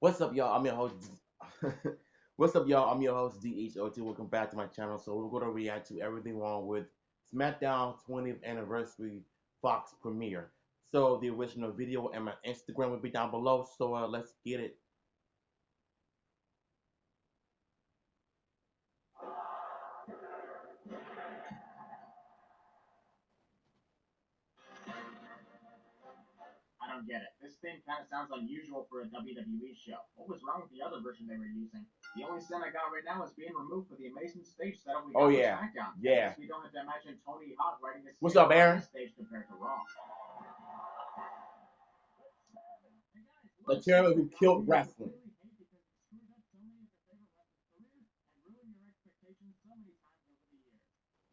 What's up, y'all? I'm your host. What's up, y'all? I'm your host, DHOT. Welcome back to my channel. So we're gonna react to everything wrong with Smackdown 20th Anniversary Fox premiere. So the original video and my Instagram will be down below. So let's get it. I don't get it. This thing kind of sounds unusual for a WWE show. What was wrong with the other version they were using? The only sound I got right now is being removed for the amazing stage setup we got Oh for yeah, SmackDown. yeah. We don't have to imagine Tony Hawk writing a What's up, Aaron? stage compared to Raw. The chairman who killed wrestling.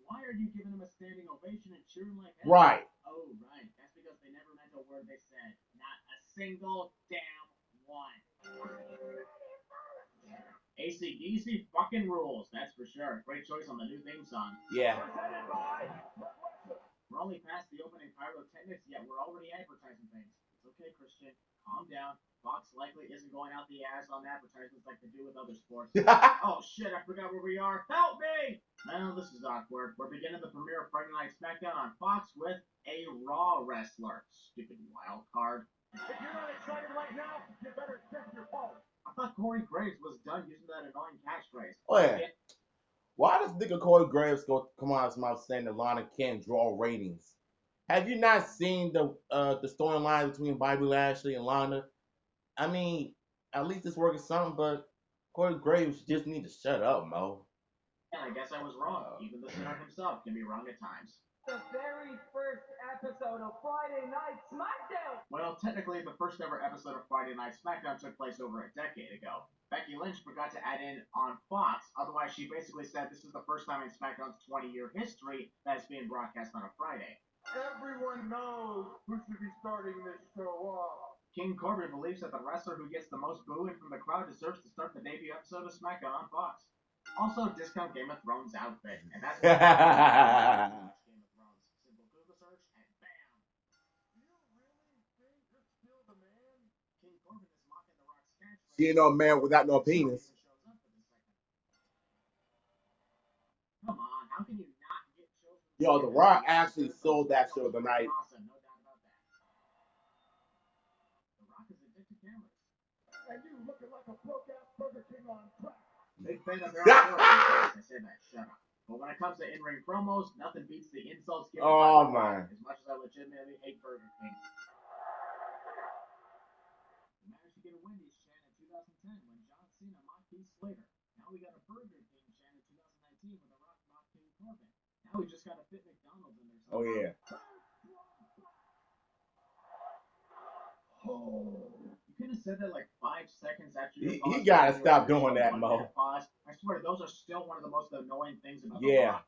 Why are you giving him a standing ovation and cheering like hell? Right. Oh, right. That's because they never meant a word they said. Not a single damn one. AC/DC fucking rules, that's for sure. Great choice on the new theme song. Yeah. We're only past the opening pyrotechnics, yet we're already advertising things. It's okay, Christian. Calm down. Fox likely isn't going out the ass on advertisements like they do with other sports. Oh shit, I forgot where we are. Help me! Well, this is awkward. We're beginning the premiere of Friday Night Smackdown on Fox with a Raw wrestler. Stupid wild card. If you're not excited right now, you better check your phone. I thought Corey Graves was done using that annoying catchphrase. Oh yeah. Why does nigga Corey Graves come out of his mouth saying that Lana can't draw ratings? Have you not seen the storyline between Bobby Lashley and Lana? I mean, at least it's working something, but Corey Graves just need to shut up, Mo. And I guess I was wrong. Even the star himself can be wrong at times. The very first episode of Friday Night Smackdown! Well, technically, the first ever episode of Friday Night Smackdown took place over a decade ago. Becky Lynch forgot to add in on Fox, otherwise she basically said this is the first time in SmackDown's 20-year history that it's being broadcast on a Friday. Everyone knows who should be starting this show off. King Corbin believes that the wrestler who gets the most booing from the crowd deserves to start the debut episode of SmackDown on Fox. Also, discount Game of Thrones outfit, and that's Game of Thrones. Simple Google search, and bam! You really think you're still the man? King Corbin is mocking The Rock's catchphrase. She ain't no man without no penis. Come on, how can you not get chosen? Yo, The Rock actually sold that show tonight. Awesome, no doubt about that. The Rock is addicted to cameras. And you looking like a broke-ass Burger King on crack. Big fan of I said that, shut up. But when it comes to in-ring promos, nothing beats the insults given Oh, by The Rock, man. as much as I legitimately hate Burger King. We managed to get a Wendy's chant in 2010 when John Cena mocked Heath Slater. Now we got a Burger King chant in 2019 when The Rock mocked King Corbin. Now we just got to fit McDonald's in there. Oh yeah. Oh. You could have said that like 5 seconds after He you gotta stop doing that, Mo. pause. I swear, those are still one of the most annoying things about The Yeah. Rock.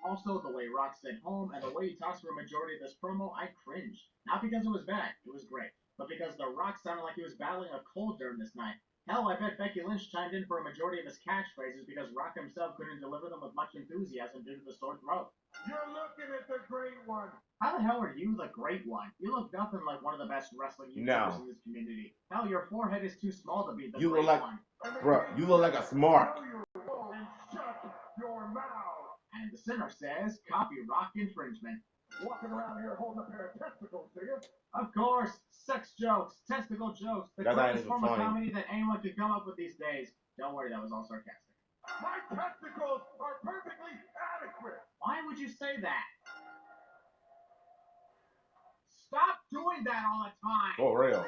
Also, the way Rock said home and the way he talks for a majority of this promo, I cringed. Not because it was bad, it was great, but because The Rock sounded like he was battling a cold during this night. Hell, I bet Becky Lynch chimed in for a majority of his catchphrases because Rock himself couldn't deliver them with much enthusiasm due to the sore throat. You're looking at the great one. How the hell are you the great one? You look nothing like one of the best wrestling YouTubers in this community. Hell, your forehead is too small to be the great one. Bro, you look like a smart. And shut your mouth. And the sinner says, copy Rock infringement. Walking around here holding a pair of testicles, do you? Of course, sex jokes, testicle jokes, the That's not greatest even form of funny. comedy that anyone could come up with these days. Don't worry, that was all sarcastic. My testicles are perfectly adequate. Why would you say that? Stop doing that all the time. For real.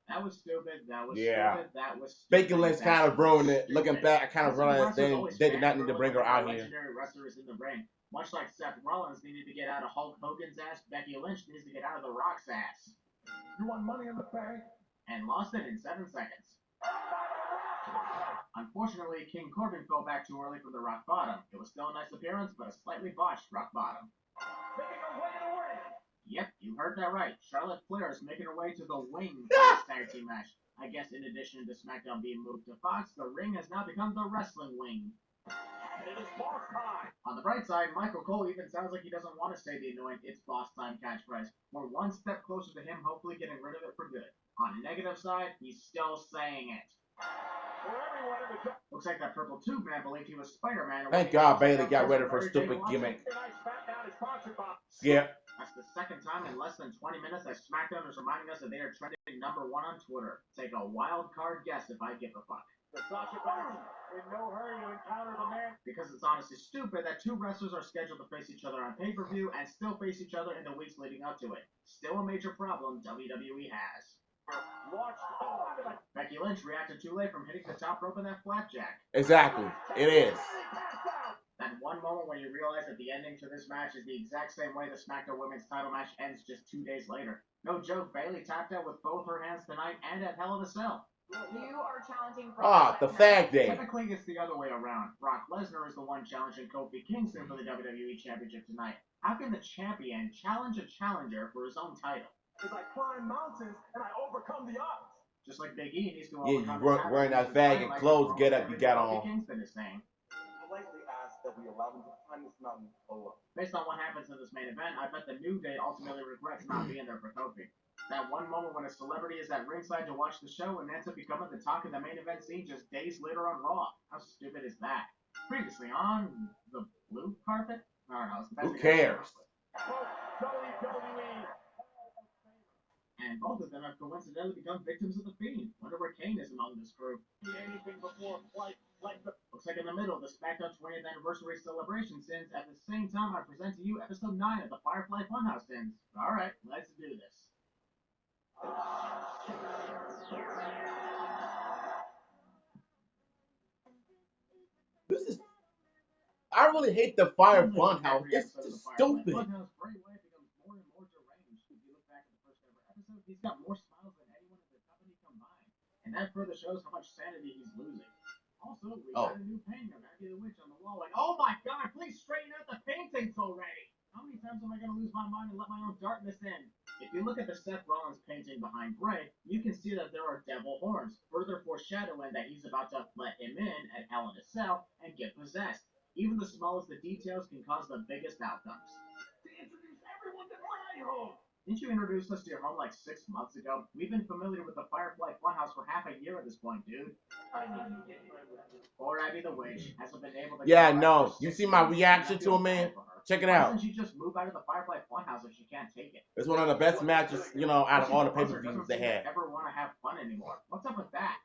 That was stupid. That was Yeah. stupid. That was stupid. Becky Lynch kind of ruined it. Looking back, I kind of realized they did not need to bring her out here. Legendary wrestlers in the ring. Much like Seth Rollins needed to get out of Hulk Hogan's ass, Becky Lynch needs to get out of The Rock's ass. You want money in the bank? And lost it in 7 seconds. Unfortunately, King Corbin fell back too early from the rock bottom. It was still a nice appearance, but a slightly botched rock bottom. Making her way to the ring. Yep, you heard that right. Charlotte Flair is making her way to the wing for this tag team match. I guess in addition to SmackDown being moved to Fox, the ring has now become the wrestling wing. And it is boss time. On the bright side, Michael Cole even sounds like he doesn't want to say the annoying "It's Boss Time" catchphrase. We're one step closer to him hopefully getting rid of it for good. On the negative side, he's still saying it. Looks like that purple tube man believed he was Spider-Man. Thank God Bailey got rid of her stupid gimmick. Yeah. That's the second time in less than 20 minutes that Smackdown is reminding us that they are trending #1 on Twitter. Take a wild card guess if I give a fuck. In no hurry to encounter the man. Because it's honestly stupid that two wrestlers are scheduled to face each other on pay-per-view and still face each other in the weeks leading up to it. Still a major problem WWE has. Becky Lynch reacted too late from hitting the top rope in that flapjack. Exactly. It is. That one moment when you realize that the ending to this match is the exact same way the SmackDown Women's title match ends just 2 days later. No joke, Bayley tapped out with both her hands tonight and at Hell in a Cell. You are challenging The fag day. Typically, it's the other way around. Brock Lesnar is the one challenging Kofi Kingston for the WWE Championship tonight. How can the champion challenge a challenger for his own title? As I climb mountains and I overcome the odds. Just like Big E needs to Yeah, overcome you wearing that fag and clothes get up you got on. Kingston is saying. Politely ask that we allow them to climb this mountain alone. Based on what happens in this main event, I bet the New Day ultimately regrets not being there for Kofi. That one moment when a celebrity is at ringside to watch the show and ends up becoming the talk of the main event scene just days later on Raw. How stupid is that? Previously on the blue carpet? I don't know. It's the best Who cares? WWE. And both of them have coincidentally become victims of the Fiend. Wonder where Kane is among this group. Anything before flight, like the. Looks like in the middle, the SmackDown 20th Anniversary celebration sins. At the same time, I present to you episode 9 of the Firefly Funhouse sins. Alright, let's do this. This is. I really hate the Fire Funhouse. It's just stupid. Funhouse Bray Wyatt becomes more and more deranged. If you look back at the first ever episode, he's got more smiles than anyone in the company combined. And that further shows how much sanity he's losing. Also, we got a new painting of Becky Lynch on the wall. Like, oh my god, please straighten out the paintings already! How many times am I going to lose my mind and let my own darkness in? If you look at the Seth Rollins painting behind Bray, you can see that there are devil horns, further foreshadowing that he's about to let him in at Hell in a Cell and get possessed. Even the smallest of details can cause the biggest outcomes. To introduce everyone to my home. Didn't you introduce us to your home like 6 months ago? We've been familiar with the Firefly Funhouse for half a year at this point, dude. I need to get my weapon. Or Abby the Witch hasn't been able to... Yeah, no. You see my reaction to him, man? Check it out. Why doesn't she just move out of the Firefly Funhouse if she can't take it? It's one of the best matches, out of all the pay-per-views they had. Ever want to have fun anymore? What's up with that?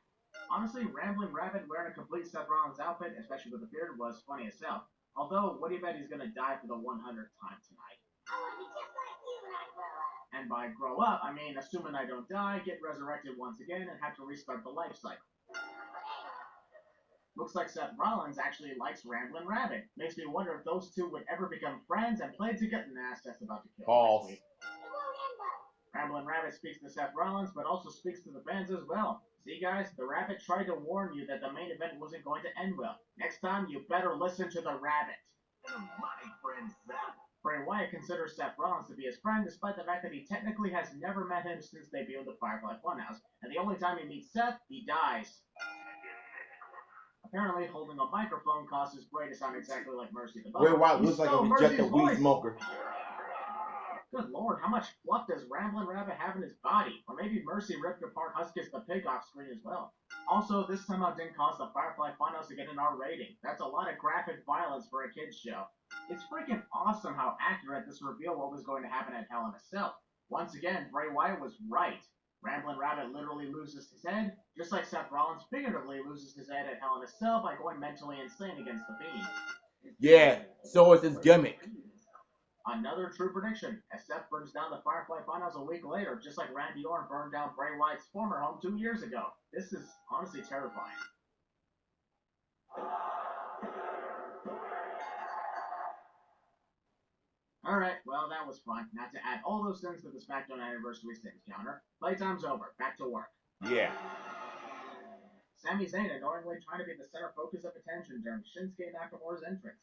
Honestly, Rambling Rabbit wearing a complete Seth Rollins outfit, especially with the beard, was funny as hell. Although, what do you bet he's gonna die for the 100th time tonight? I want to be just like you when I grow up. And by grow up, I mean assuming I don't die, get resurrected once again, and have to restart the life cycle. Looks like Seth Rollins actually likes Ramblin' Rabbit. Makes me wonder if those two would ever become friends and play together. Nah, Seth's about to kill False. next week. Ramblin' Rabbit speaks to Seth Rollins, but also speaks to the fans as well. See, guys, the Rabbit tried to warn you that the main event wasn't going to end well. Next time, you better listen to the Rabbit. My friend Seth. Bray Wyatt considers Seth Rollins to be his friend, despite the fact that he technically has never met him since debuting the Firefly Funhouse. And the only time he meets Seth, he dies. Apparently, holding a microphone causes Bray to sound exactly like Mercy the Bug. Bray Wyatt looks like a rejected weed smoker. Good lord, how much fluff does Ramblin' Rabbit have in his body? Or maybe Mercy ripped apart Huskus the Pig off screen as well. Also, this somehow didn't cause the Firefly Funhouse to get an R rating. That's a lot of graphic violence for a kid's show. It's freaking awesome how accurate this reveal what was going to happen at Hell in a Cell. Once again, Bray Wyatt was right. Ramblin' Rabbit literally loses his head, just like Seth Rollins figuratively loses his head at Hell in a Cell by going mentally insane against the Fiend. Yeah, so is his gimmick. Another true prediction, as Seth burns down the Firefly Funhouse a week later, just like Randy Orton burned down Bray Wyatt's former home 2 years ago. This is honestly terrifying. Alright, well that was fun. Not to add all those things to the Smackdown Anniversary Sins counter. Playtime's over. Back to work. Yeah. Sami Zayn annoyingly trying to be the center focus of attention during Shinsuke Nakamura's entrance.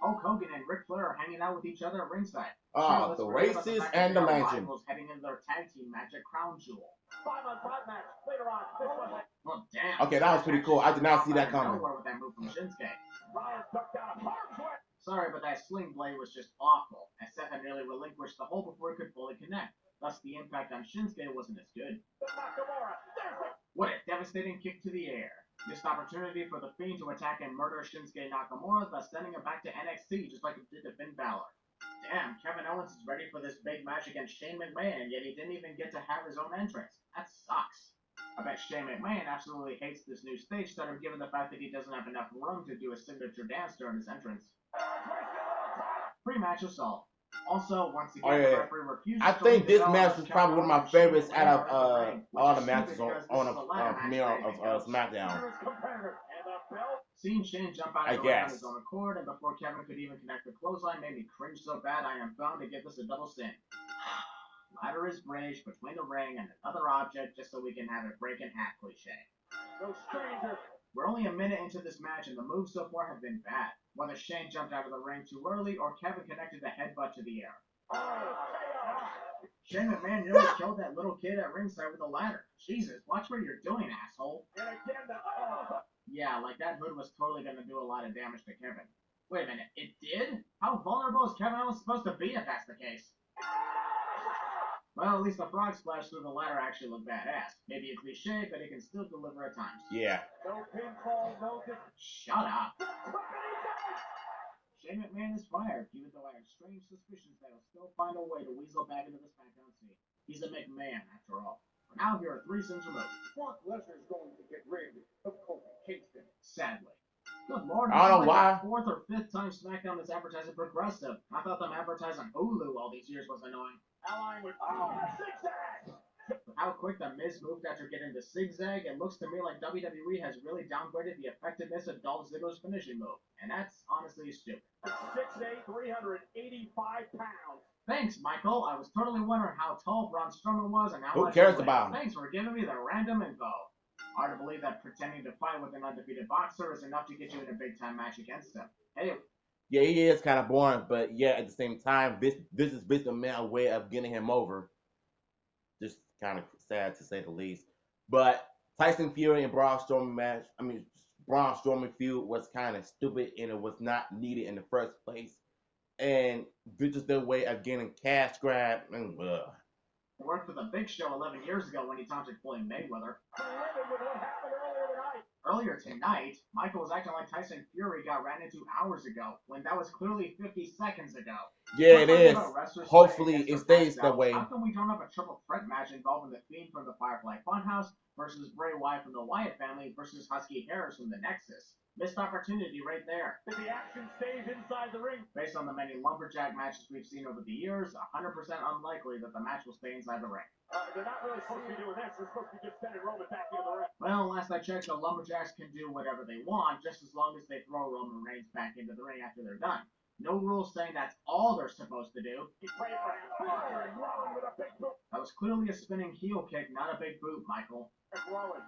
Hulk Hogan and Ric Flair are hanging out with each other at ringside. The races and the legend. Heading into their tag team match at Crown Jewel. 5-on-5 match later on. This one. Well, damn. Okay, that was pretty cool. I did not see that coming. Nowhere with that move from Shinsuke. Rollins ducked down a harm's way. Sorry, but that sling blade was just awful, as Seth had nearly relinquished the hold before he could fully connect. Thus, the impact on Shinsuke wasn't as good. What a devastating kick to the air. Missed opportunity for the Fiend to attack and murder Shinsuke Nakamura, thus sending him back to NXT just like it did to Finn Balor. Damn, Kevin Owens is ready for this big match against Shane McMahon, yet he didn't even get to have his own entrance. That sucks. I bet Shane McMahon absolutely hates this new stage setup given the fact that he doesn't have enough room to do a signature dance during his entrance. Pre-match assault. Also, once again, the referee refuses I to think ring the this bell match as was Kevin probably one of my Owens and Shane favorites out McMahon of are in the ring, all which the is matches stupid because on this is the ladder match premiere that of everything goes. SmackDown. Seeing Shane jump out I of the ring on guess. his own accord, and before Kevin could even connect the clothesline, made me cringe so bad I am bound to give this a double sin. Ladder is bridged between the ring and another object just so we can have it break in half cliche. No stranger. We're only a minute into this match and the moves so far have been bad. Whether Shane jumped out of the ring too early or Kevin connected a headbutt to the air. Shane McMahon nearly killed that little kid at ringside with a ladder. Jesus, watch what you're doing, asshole. And again, Yeah, like that hood was totally gonna do a lot of damage to Kevin. Wait a minute, it did? How vulnerable is Kevin Owens supposed to be if that's the case? Well, at least the frog splash through the ladder actually looked badass. Maybe a cliche, but it can still deliver at times. Yeah. no pinfall, no Shut up. Shane McMahon is fired, even though I have strange suspicions that he'll still find a way to weasel back into the SmackDown scene. He's a McMahon, after all. For now, here are 3 sins removed. Brock Lesnar's going to get rid of Kofi Kingston. Sadly. Good lord, I don't know this is why. like the 4th or 5th time SmackDown is advertising Progressive. I thought them advertising Hulu all these years was annoying. Allying with zigzag. How quick the Miz moved after getting the zigzag, it looks to me like WWE has really downgraded the effectiveness of Dolph Ziggler's finishing move. And that's honestly stupid. 6'8", 385 pounds. Thanks, Michael. I was totally wondering how tall Braun Strowman was and how Who much cares he weighed. about him? Thanks for giving me the random info. Hard to believe that pretending to fight with an undefeated boxer is enough to get you in a big-time match against him. Hey, Yeah, he is kind of boring, but yeah, at the same time, this is basically a way of getting him over. Just kind of sad to say the least. But Tyson Fury and Braun Strowman feud was kind of stupid and it was not needed in the first place. And this is their way of getting cash grab. And, it worked for the Big Show 11 years ago when he taunted Floyd Mayweather. Livid with what happened earlier tonight. Earlier tonight, Michael was acting like Tyson Fury got ran into hours ago, when that was clearly 50 seconds ago. yeah, it is. Wrestlers Hopefully fighting it against their stays past that selves. way. How come we don't have a triple threat match involving the Fiend from the Firefly Funhouse versus Bray Wyatt from the Wyatt family versus Husky Harris from the Nexus? Missed opportunity right there. If the action stays inside the ring. Based on the many lumberjack matches we've seen over the years, 100% unlikely that the match will stay inside the ring. They're not really supposed to be doing this. They're supposed to be just sending Roman back into the ring. Well, last I checked, the lumberjacks can do whatever they want, just as long as they throw Roman Reigns back into the ring after they're done. No rules saying that's all they're supposed to do. He's praying for him. Rowan with a big boot. That was clearly a spinning heel kick, not a big boot, Michael. Rowan.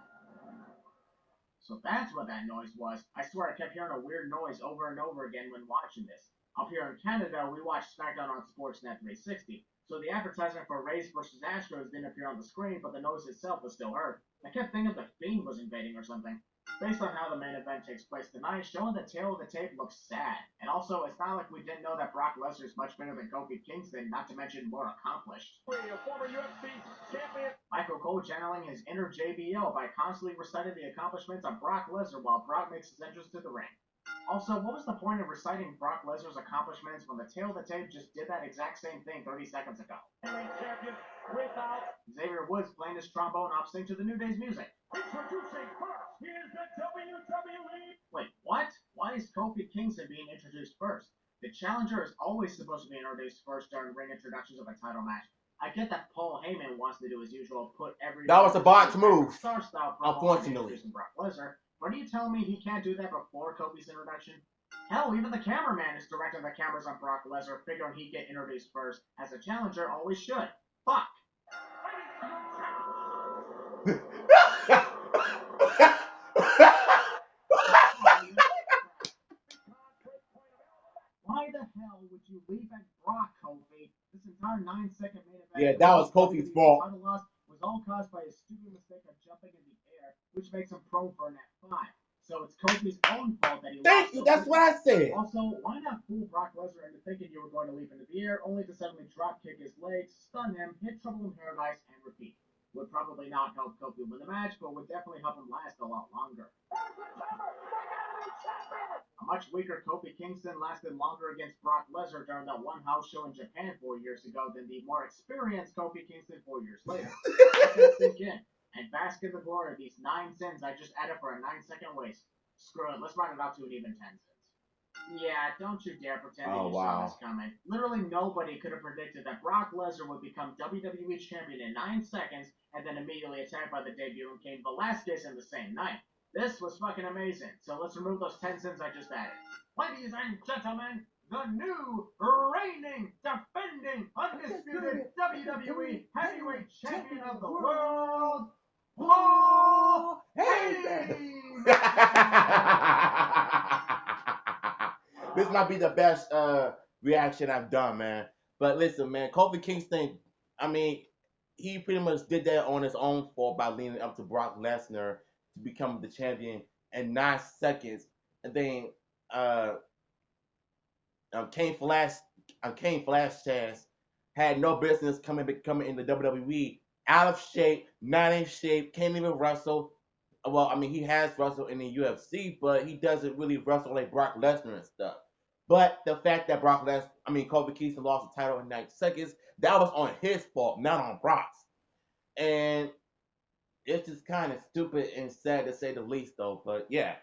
So that's what that noise was. I swear I kept hearing a weird noise over and over again when watching this. Up here in Canada, we watch SmackDown on Sportsnet 360, so the advertisement for Rays vs. Astros didn't appear on the screen, but the noise itself was still heard. I kept thinking the Fiend was invading or something. Based on how the main event takes place tonight, showing the tail of the tape looks sad. And also, it's not like we didn't know that Brock Lesnar is much bigger than Kofi Kingston, not to mention more accomplished. A former UFC champion. Michael Cole channeling his inner JBL by constantly reciting the accomplishments of Brock Lesnar while Brock makes his entrance to the ring. Also, what was the point of reciting Brock Lesnar's accomplishments when the tail of the tape just did that exact same thing 30 seconds ago? Champion without. Xavier Woods playing his trombone off sync to the New Day's music. Introducing first, here's the WWE. Wait, what? Why is Kofi Kingston being introduced first? The challenger is always supposed to be introduced first during ring introductions of a title match. I get that Paul Heyman wants to do his usual put every... That was a botch move, Star-style unfortunately. Brock Lesnar. But are you telling me he can't do that before Kofi's introduction? Hell, even the cameraman is directing the cameras on Brock Lesnar, figuring he'd get introduced first, as a challenger always should. Fuck! Why the hell would you leave at Brock, Kofi? This entire 9-second main event... Yeah, that was Kofi's fault. Title loss was all caused by his stupid mistake of jumping in the air, which makes him prone for an F5. So it's Kofi's own fault that he lost. Thank you, that's what I said. Also, why not fool Brock Lesnar into thinking you were going to leap into the air, only to suddenly drop kick his legs, stun him, hit Trouble in Paradise, and repeat. Would probably not help Kofi win the match, but would definitely help him last a lot longer. A much weaker Kofi Kingston lasted longer against Brock Lesnar during that one house show in Japan 4 years ago than the more experienced Kofi Kingston 4 years later. Let that sink in, and bask in the glory of these 9 sins I just added for a 9-second waste. Screw it, let's round it out to an even 10 sins. Yeah, don't you dare pretend that you saw this coming. Literally nobody could have predicted that Brock Lesnar would become WWE Champion in 9 seconds and then immediately attacked by the debuting Cain Velasquez in the same night. This was fucking amazing, so let's remove those 10 sins I just added. Ladies and gentlemen, the new, reigning, defending, undisputed WWE Heavyweight Champion of the world, Paul Heyman! This might be the best reaction I've done, man. But listen, man, Kofi Kingston, I mean, he pretty much did that on his own fault by leaning up to Brock Lesnar to become the champion in 9 seconds. And then Cain Velasquez had no business coming in the WWE. Out of shape, not in shape, can't even wrestle. Well, I mean, he has wrestled in the UFC, but he doesn't really wrestle like Brock Lesnar and stuff. But the fact that Kofi Kingston lost the title in 9 seconds, that was on his fault, not on Brock's. And it's just kind of stupid and sad to say the least, though. But yeah.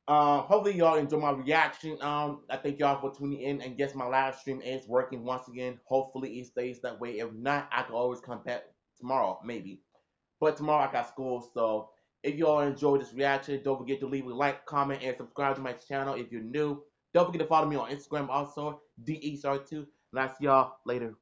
Hopefully y'all enjoy my reaction. I thank y'all for tuning in, and guess my live stream is working once again. Hopefully it stays that way. If not, I can always come back tomorrow, maybe. But tomorrow I got school, so if y'all enjoyed this reaction, don't forget to leave a like, comment, and subscribe to my channel if you're new. Don't forget to follow me on Instagram also, DEStar2. And I'll see y'all later.